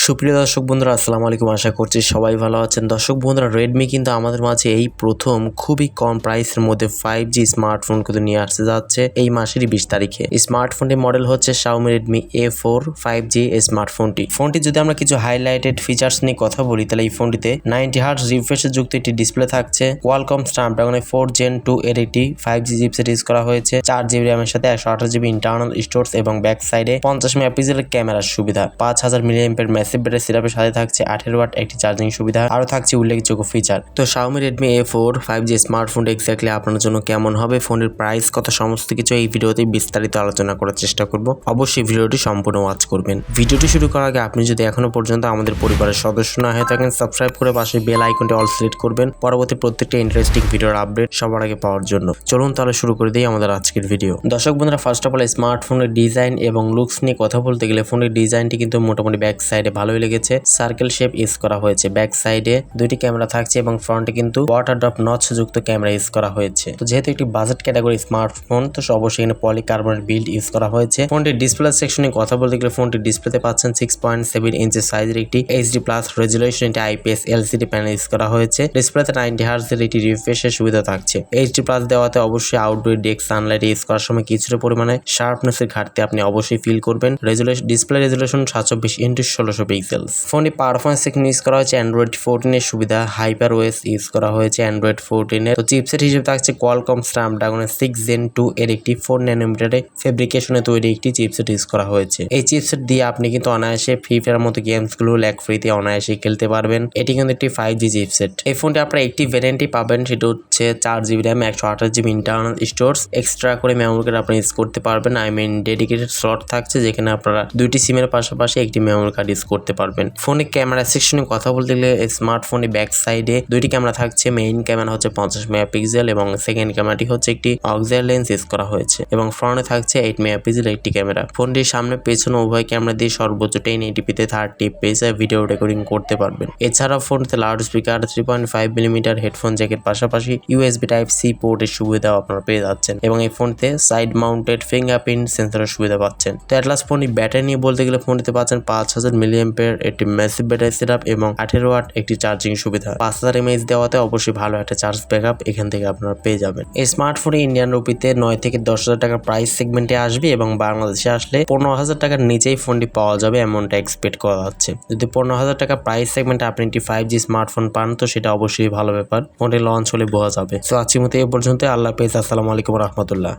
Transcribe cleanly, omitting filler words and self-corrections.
সুপ্রিয় দর্শক বন্ধুরা আসসালামু আলাইকুম, আশা করছি সবাই ভালো আছেন। দর্শক বন্ধুরা, রেডমি কিন্তু আমাদের মাঝে এই প্রথম খুবই কম প্রাইসের মধ্যে 5G স্মার্টফোন কিন্তু নিয়ে আসতে যাচ্ছে এই মাসেরই 20 তারিখে। স্মার্টফোনটির মডেল হচ্ছে xiaomi Redmi A4 5G ফোনটি যদি আমরা কিছু হাইলাইটেড ফিচার্স নিয়ে কথা বলি, তাহলে এই ফোনটিতে 90Hz রিফ্রেশে যুক্ত একটি ডিসপ্লে থাকছে। কোয়ালকম স্ন্যাপড্রাগনের 4 Gen 2 এর একটি 5G চিপসেট ইউজ করা হয়েছে। 4GB র্যামের সাথে 128GB ইন্টারনাল স্টোরেজ এবং ব্যাক সাইডে 50 মেগাপিক্সেলের ক্যামেরার সুবিধা। 5000 মিলিঅ্যাম্পিয়ার ম্যাসিভ ব্যাটারি সেটআপের সাথে থাকছে 18 ওয়াট একটি চার্জিং সুবিধা। আরো থাকছে উল্লেখযোগ্য ফিচার। তো xiaomi Redmi A4 5G স্মার্টফোনটি exactly আপনার জন্য কেমন হবে, ফোনের প্রাইস কত, সমস্ত কিছু এই ভিডিওতে বিস্তারিত আলোচনা করার চেষ্টা করব। অবশ্যই ভিডিওটি সম্পূর্ণ ওয়াচ করবেন। ভিডিওটি শুরু করার আগে আপনি যদি এখনো পর্যন্ত আমাদের পরিবারের সদস্য না হয়ে থাকেন, সাবস্ক্রাইব করে পাশে বেল আইকনটি অল সিলেক্ট করবেন পরবর্তী প্রত্যেকটা ইন্টারেস্টিং ভিডিওর আপডেট সবার আগে পাওয়ার জন্য। চলুন তাহলে শুরু করে দিই আমাদের আজকের ভিডিও। দর্শক বন্ধুরা, ফার্স্ট অফ অল স্মার্টফোনের ডিজাইন এবং লুকস নিয়ে কথা বলতে গেলে ফোনের ডিজাইনটি কিন্তু মোটামুটি ব্যাক সাইডে ভালোই লেগেছে। সার্কেল শেপ ইউজ করা হয়েছে। ব্যাক সাইডে দুইটি ক্যামেরা থাকছে এবং ফ্রন্টে কিন্তু ওয়াটার ড্রপ নচ যুক্ত ক্যামেরা ইউজ করা হয়েছে। তো যেহেতু একটি বাজেট ক্যাটাগরি স্মার্টফোন, তো অবশ্যই এখানে পলিকার্বনেট বিল্ড ইউজ করা হয়েছে। ফোনটির ডিসপ্লে সেকশনে কথা বলতে গেলে ফোনটির ডিসপ্লেতে পাচ্ছেন 6.7 ইঞ্চি সাইজের একটি HD+ রেজুলেশন একটি IPS LCD প্যানেল ইউজ করা হয়েছে। ডিসপ্লেতে 90Hz এর একটি রিফ্রেশের সুবিধা থাকছে। HD+ দেওয়াতে অবশ্যই আউটডোর ডেস্ক সানলাইট ইউজ করার সময় কিছুটা পরিমাণে শার্পনেসের ঘাটতি আপনি অবশ্যই ফিল করবেন। Display resolution 720x1600 pixels. ফোনটি পারফরমেন্স সেকশন ইউজ করা হয়েছে অ্যান্ড্রয়েড 14 এর সুবিধা। হাইপার ওএস ইউজ করা হয়েছে অ্যান্ড্রয়েড 14 এর। তো চিপসেট হিসেবে থাকছে কোয়ালকম স্ন্যাপড্রাগনের 6 Gen 2 এর একটি 4 ন্যানোমিটারে ফেব্রিকেশনে তৈরি একটি চিপসেট ইউজ করা হয়েছে। এই চিপসেট দিয়ে আপনি কিন্তু অনায়াসে ফ্রি ফায়ার মতো গেমস গুলো ল্যাগ ফ্রিতে অনায়াসে খেলতে পারবেন। এটি কিন্তু একটি 5G চিপসেট। এই ফোনটি আপনারা একটি ভ্যারিয়েন্টই পাবেন, সেটা হচ্ছে 4GB RAM 128GB internal storage. Extra করে মেমোরি কার্ড আপনি ইউজ করতে পারবেন। ডেডিকেটেড স্লট থাকছে যেখানে আপনারা দুইটি সিমের পাশাপাশি একটি মেমোরি কার্ড ইউজ করতে পারবেন। ফোনে ক্যামেরা সেকশনে কথা বলতে গেলে স্মার্টফোনে ব্যাক সাইডে দুইটি ক্যামেরা থাকছে। মেইন ক্যামেরা হচ্ছে 50 মেগাপিক্সেল এবং সেকেন্ড ক্যামেরাটি হচ্ছে একটি অক্সিলারি লেন্স ইউজ করা হয়েছে এবং ফ্রন্টে থাকছে 8 মেগাপিক্সেল একটি ক্যামেরা। ফোনটির সামনে পেছনে উভয় ক্যামেরা দিয়ে সর্বোচ্চ 1080p 30 fps ভিডিও রেকর্ডিং করতে পারবেন। এছাড়াও ফোনটিতে লাউড স্পিকার 3.5 মিলিমিটার হেডফোন জ্যাকের পাশাপাশি USB Type-C পোর্টের সুবিধাও আপনারা পেয়ে যাচ্ছেন এবং এই ফোনটিতে সাইড মাউন্টেড ফিঙ্গারপ্রিন্ট সেন্সরের সুবিধা পাচ্ছেন। তো অ্যাটলাস ফোনটি ব্যাটারি নিয়ে বলতে গেলে ফোনটিতে পাচ্ছেন 5000 মিলিঅ্যাম্পিয়ার একটি ম্যাসিভ ব্যাটারি সেটআপ এবং 18 ওয়াট একটি চার্জিং সুবিধা। 5000 mAh দেওয়াতে অবশ্যই ভালো একটা চার্জ ব্যাকআপ এখান থেকে আপনারা পেয়ে যাবেন। এই স্মার্টফোনে ইন্ডিয়ান রুপিতে 9 থেকে 10,000 টাকা প্রাইস সেগমেন্টে আসবে এবং বাংলাদেশে আসলে 15,000 টাকার নিচেই ফোনটি পাওয়া যাবে এমনটা এক্সপেক্ট করা যাচ্ছে। যদি 15,000 টাকা প্রাইস সেগমেন্টে আপনি একটি 5G স্মার্টফোন পান, তো সেটা অবশ্যই ভালো ব্যাপার। ফোনটি লঞ্চ হলে বোঝা যাবে। তো আজকের মতো এই পর্যন্ত। আল্লাহ হাফেজ, আসসালামু আলাইকুম রহমতুল্লাহ।